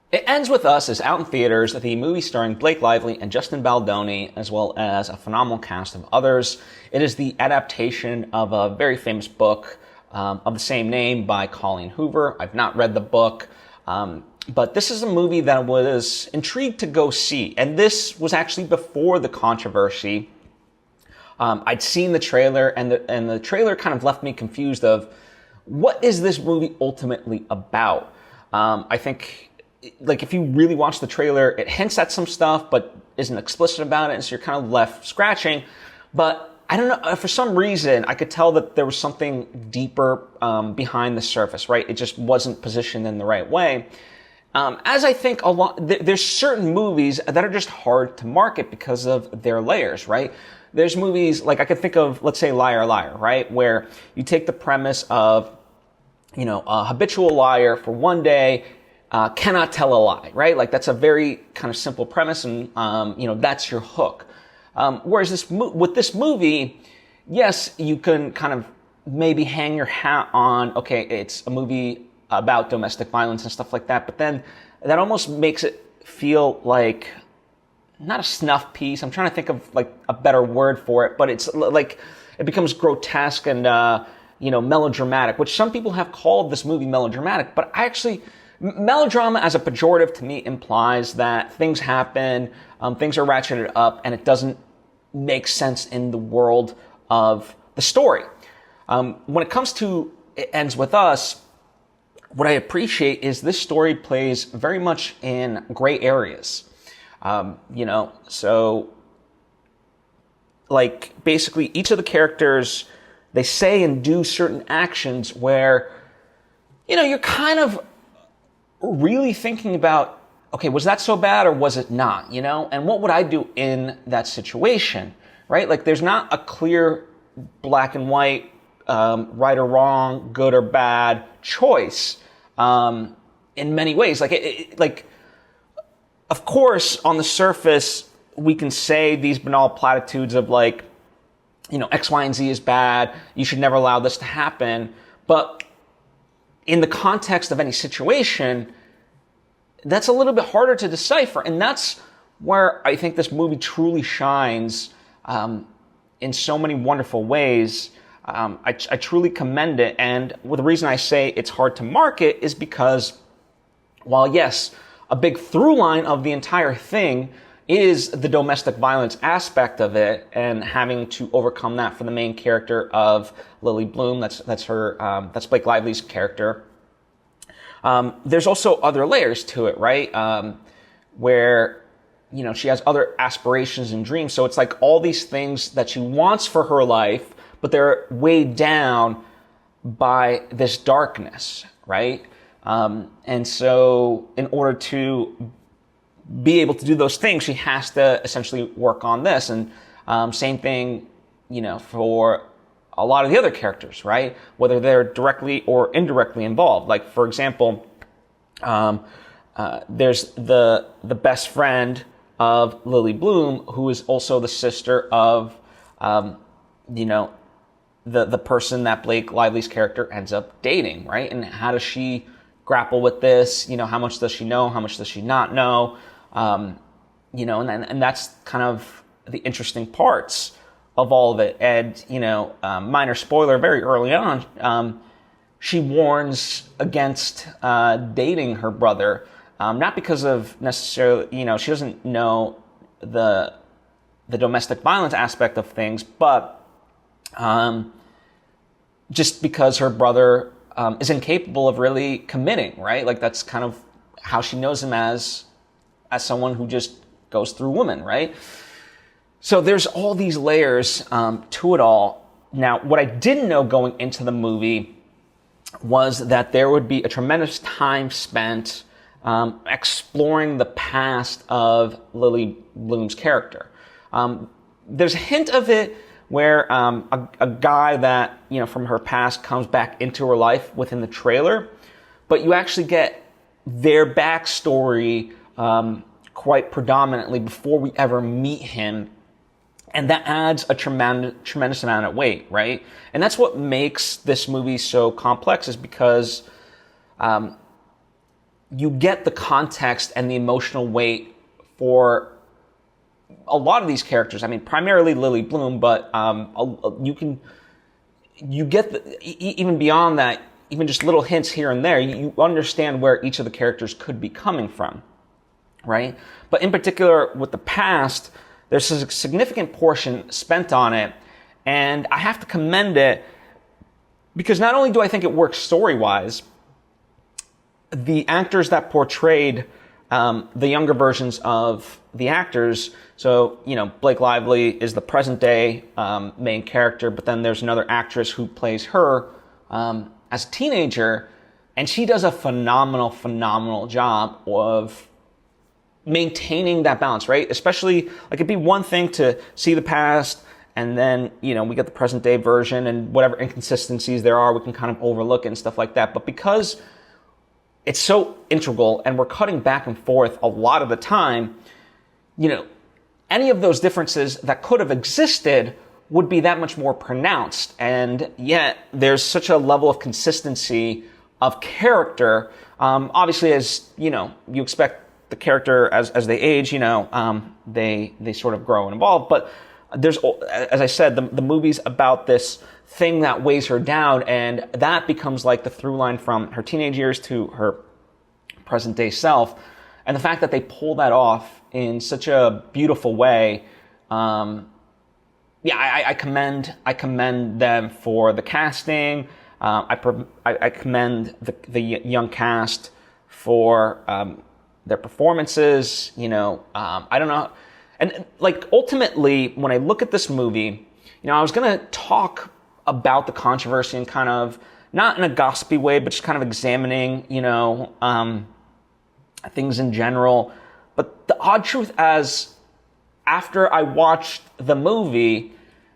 It Ends With Us is out in theaters, the movie starring Blake Lively and Justin Baldoni, as well as a phenomenal cast of others. It is the adaptation of a very famous book of the same name by Colleen Hoover. I've not read the book, but this is a movie that I was intrigued to go see. And this was actually before the controversy. I'd seen the trailer, and the trailer kind of left me confused of what is this movie ultimately about? I think, like, if you really watch the trailer, it hints at some stuff, but isn't explicit about it, and so you're kind of left scratching. But I don't know, for some reason, I could tell that there was something deeper behind the surface, right? It just wasn't positioned in the right way. As I think there's certain movies that are just hard to market because of their layers, right? There's movies, like I could think of, let's say, Liar, Liar, right? Where you take the premise of, a habitual liar for one day, cannot tell a lie, right? Like, that's a very kind of simple premise, and, that's your hook. Whereas with this movie, yes, you can kind of maybe hang your hat on, okay, it's a movie about domestic violence and stuff like that, but then that almost makes it feel like, not a snuff piece, I'm trying to think of like a better word for it, but it's like, it becomes grotesque and, melodramatic, which some people have called this movie melodramatic, but melodrama as a pejorative to me implies that things happen, things are ratcheted up, and it doesn't make sense in the world of the story. When it comes to It Ends With Us, what I appreciate is this story plays very much in gray areas. So, like, basically each of the characters, they say and do certain actions where, you're kind of really thinking about, okay, was that so bad or was it not, And what would I do in that situation, right? Like, there's not a clear black and white, right or wrong, good or bad choice, in many ways. Of course, on the surface, we can say these banal platitudes of like, X, Y, and Z is bad. You should never allow this to happen. But in the context of any situation, that's a little bit harder to decipher. And that's where I think this movie truly shines in so many wonderful ways. I truly commend it. And the reason I say it's hard to market is because, while yes, a big through line of the entire thing is the domestic violence aspect of it and having to overcome that for the main character of Lily Bloom. That's Blake Lively's character. There's also other layers to it, right? Where, she has other aspirations and dreams. So it's like all these things that she wants for her life, but they're weighed down by this darkness, right? And so in order to be able to do those things, she has to essentially work on this. And same thing, for a lot of the other characters, right? Whether they're directly or indirectly involved. Like, for example, there's the best friend of Lily Bloom, who is also the sister of, the person that Blake Lively's character ends up dating, right? And how does she grapple with this? How much does she know? How much does she not know? And that's kind of the interesting parts of all of it. And, minor spoiler, very early on, she warns against dating her brother, not because of necessarily, she doesn't know the domestic violence aspect of things, but just because her brother is incapable of really committing, right? Like, that's kind of how she knows him as someone who just goes through women, right? So there's all these layers to it all. Now, what I didn't know going into the movie was that there would be a tremendous time spent exploring the past of Lily Bloom's character. There's a hint of it where a guy that, from her past comes back into her life within the trailer, but you actually get their backstory quite predominantly before we ever meet him. And that adds a tremendous amount of weight, right? And that's what makes this movie so complex, is because you get the context and the emotional weight for a lot of these characters. I mean, primarily Lily Bloom, but you get even beyond that, even just little hints here and there, you understand where each of the characters could be coming from, right? But in particular, with the past, there's a significant portion spent on it, and I have to commend it because not only do I think it works story-wise, the actors that portrayed the younger versions of the actors, so, Blake Lively is the present-day main character, but then there's another actress who plays her as a teenager, and she does a phenomenal, phenomenal job of maintaining that balance, right? Especially, like, it'd be one thing to see the past, and then, we get the present-day version, and whatever inconsistencies there are, we can kind of overlook it and stuff like that. But because it's so integral, and we're cutting back and forth a lot of the time, any of those differences that could have existed would be that much more pronounced. And yet there's such a level of consistency of character. Obviously, as you expect the character as they age, they sort of grow and evolve. But there's, as I said, the movie's about this thing that weighs her down, and that becomes like the through line from her teenage years to her present day self. And the fact that they pull that off in such a beautiful way, I commend them for the casting. I commend the young cast for their performances. I don't know, and like ultimately, when I look at this movie, I was gonna talk about the controversy and kind of not in a gossipy way, but just kind of examining, things in general. But the odd truth, as after I watched the movie,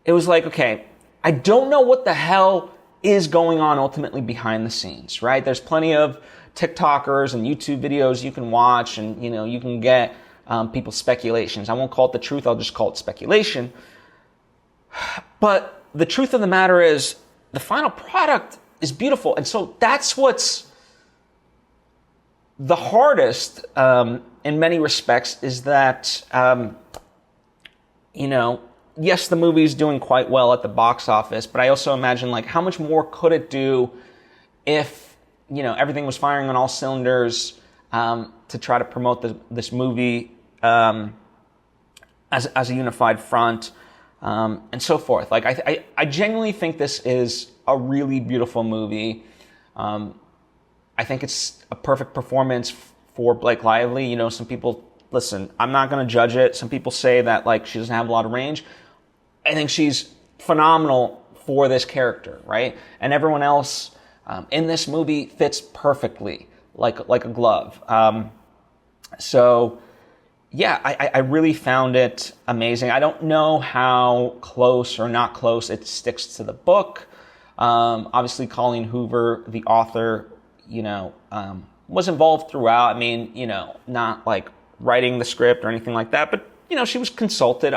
it was like, okay, I don't know what the hell is going on ultimately behind the scenes, right? There's plenty of TikTokers and YouTube videos you can watch, and, you can get people's speculations. I won't call it the truth, I'll just call it speculation. But the truth of the matter is, the final product is beautiful. And so that's what's the hardest, in many respects, is that, yes, the movie's doing quite well at the box office, but I also imagine, like, how much more could it do if, everything was firing on all cylinders to try to promote this movie as a unified front, and so forth. Like, I genuinely think this is a really beautiful movie. I think it's a perfect performance for Blake Lively. Some people, listen, I'm not going to judge it. Some people say that, like, she doesn't have a lot of range. I think she's phenomenal for this character, right? And everyone else in this movie fits perfectly, like a glove. So, yeah, I really found it amazing. I don't know how close or not close it sticks to the book. Obviously, Colleen Hoover, the author, was involved throughout. I mean, not like writing the script or anything like that, but she was consulted.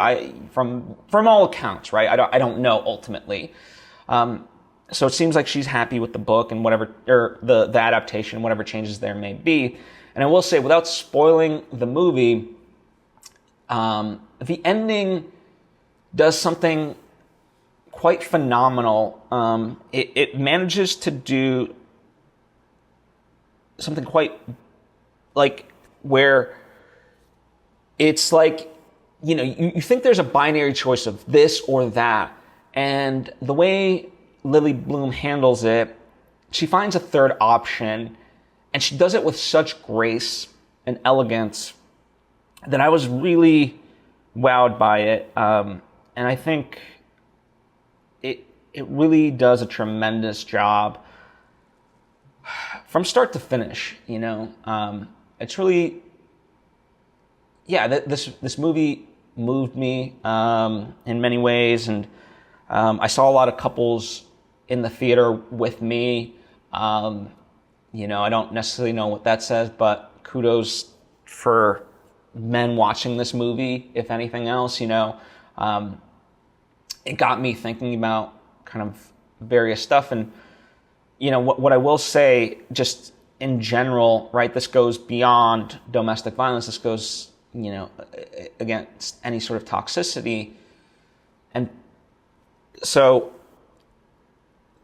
From all accounts, right? I don't know ultimately. So it seems like she's happy with the book and whatever, or the adaptation, whatever changes there may be. And I will say, without spoiling the movie, the ending does something quite phenomenal. It manages to do something quite, like, where it's like, you think there's a binary choice of this or that, and the way Lily Bloom handles it, she finds a third option, and she does it with such grace and elegance that I was really wowed by it. And I think it really does a tremendous job from start to finish. It's really, this movie moved me in many ways, and I saw a lot of couples in the theater with me. I don't necessarily know what that says, but kudos for men watching this movie, if anything else. It got me thinking about kind of various stuff. And what I will say, just in general, right, this goes beyond domestic violence. This goes, against any sort of toxicity. And so,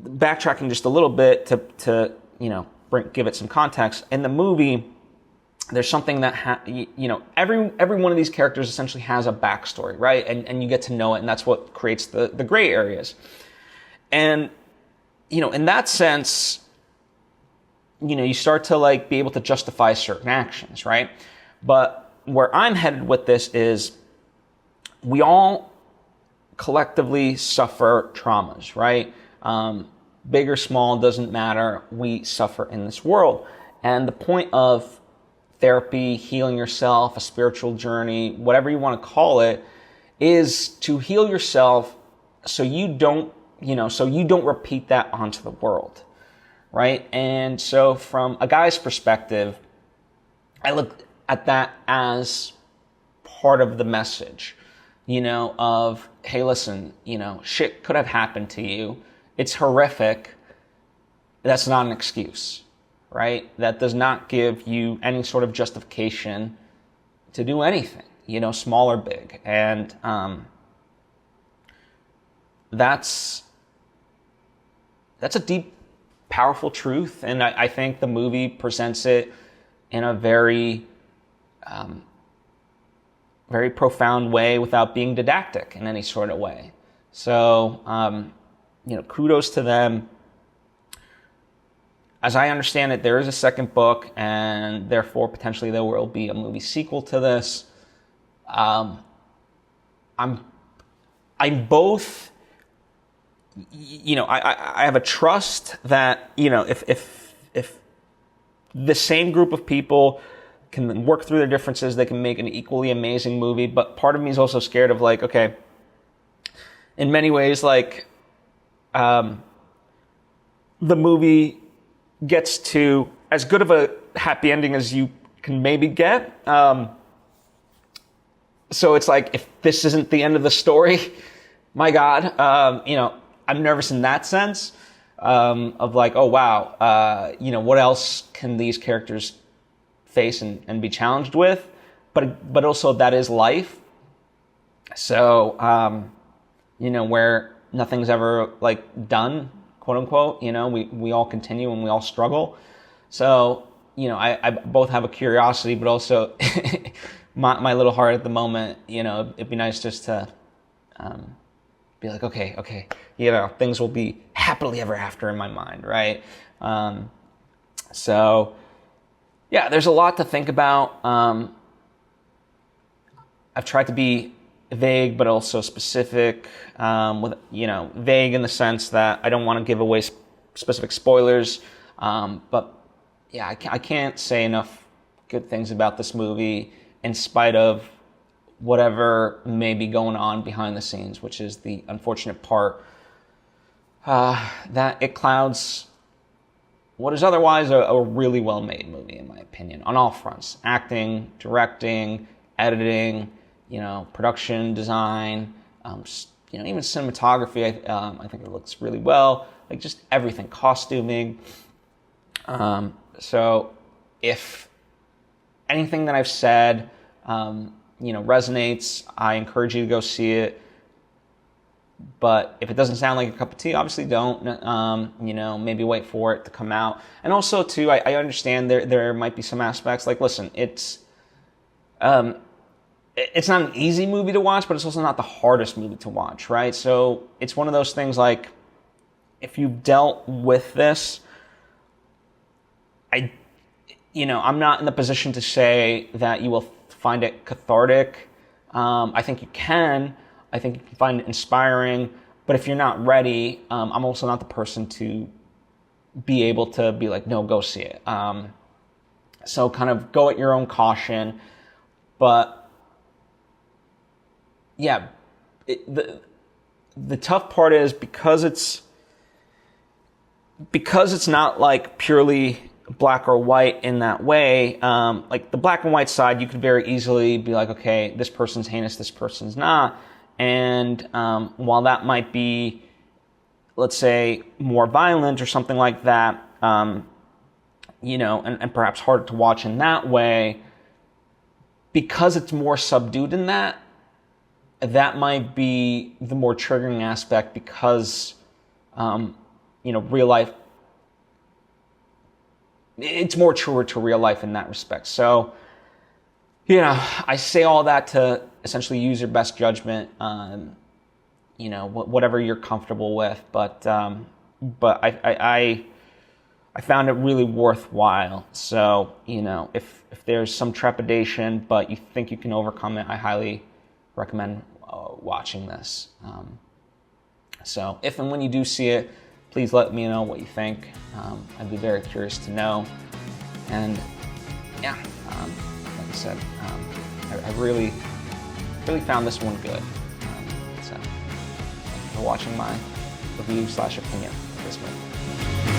backtracking just a little bit to give it some context. In the movie, there's something that every one of these characters essentially has a backstory, right? And you get to know it, and that's what creates the gray areas. And in that sense, you start to be able to justify certain actions, right? But where I'm headed with this is, we all collectively suffer traumas, right? Big or small, doesn't matter. We suffer in this world. And the point of therapy, healing yourself, a spiritual journey, whatever you want to call it, is to heal yourself so you don't repeat that onto the world, right? And so from a guy's perspective, I look at that as part of the message, of, hey, listen, shit could have happened to you. It's horrific. That's not an excuse, right? That does not give you any sort of justification to do anything, small or big. And that's a deep, powerful truth. And I think the movie presents it in a very, very profound way without being didactic in any sort of way. So, kudos to them. As I understand it, there is a second book, and therefore potentially there will be a movie sequel to this. I'm both, I have a trust that, if the same group of people can work through their differences, they can make an equally amazing movie. But part of me is also scared of okay, in many ways, the movie gets to as good of a happy ending as you can maybe get. So it's if this isn't the end of the story, my God, I'm nervous in that sense, of oh wow, what else can these characters face and be challenged with? But also that is life. So, where nothing's ever done, quote unquote, we all continue and we all struggle. So, I both have a curiosity, but also my little heart at the moment, it'd be nice just to be okay, things will be happily ever after in my mind, right? So, yeah, there's a lot to think about. I've tried to be vague, but also specific, with, vague in the sense that I don't want to give away specific spoilers. But yeah, I can't say enough good things about this movie in spite of whatever may be going on behind the scenes, which is the unfortunate part, that it clouds what is otherwise a really well-made movie, in my opinion, on all fronts: acting, directing, editing, production design, even cinematography. I think it looks really well. Just everything, costuming. So if anything that I've said, resonates, I encourage you to go see it. But if it doesn't sound like a cup of tea, obviously don't. Maybe wait for it to come out. And also, too, I understand there might be some aspects. Listen, it's not an easy movie to watch, but it's also not the hardest movie to watch, right? So it's one of those things if you've dealt with this, I'm not in the position to say that you will find it cathartic. I think you can. I think you can find it inspiring. But if you're not ready, I'm also not the person to be able to be no, go see it. So kind of go at your own caution. But yeah, the tough part is because it's not purely black or white in that way. The black and white side, you could very easily be okay, this person's heinous, this person's not. And while that might be, let's say, more violent or something like that, and perhaps harder to watch in that way, because it's more subdued in that might be the more triggering aspect, because, real life, it's more truer to real life in that respect. So, I say all that to essentially use your best judgment, whatever you're comfortable with, but I found it really worthwhile. So, if there's some trepidation, but you think you can overcome it, I highly recommend watching this. So if and when you do see it, please let me know what you think. I'd be very curious to know. And like I said, I really found this one good. So thank you for watching my review/opinion of this movie.